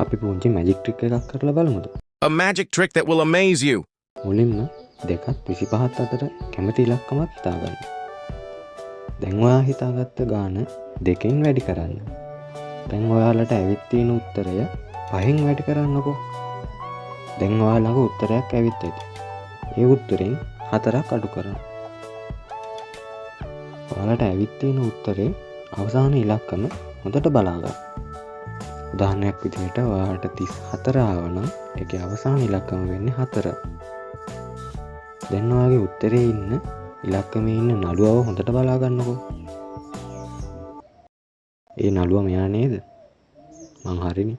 අපි පුංචි magic trick එකක් කරලා බලමුද? A magic trick that will amaze you. මුලින්ම 2ත් 25ත් අතර කැමති ඉලක්කමක් හිතාගන්න. දැන් ඔයා හිතාගත්ත ගාන 2කින් වැඩි කරන්න. දැන් ඔයාලට ඇවිත් තියෙන උත්තරය 5න් වැඩි කරන්නකෝ. දැන් ඔයා ළඟ උත්තරයක් ඇවිත් ඇති. ඒ උත්තරෙන් 4ක් අඩු කරන්න. ඔයාලට ඇවිත් තියෙන උත්තරේ අවසාන ඉලක්කම හොඳට බලා ගන්න. උදාහරණයක් විදිහට ඔයාලට 34 ආවනම් ඒකේ අවසාන ඉලක්කම වෙන්නේ 4. දැන් ඔයාගේ උත්තරේ ඉන්න ඉලක්කමේ ඉන්න නළුවව හොඳට බලා ගන්නකෝ. ඒ නළුවා මෙයා නේද? මං හරිනේ.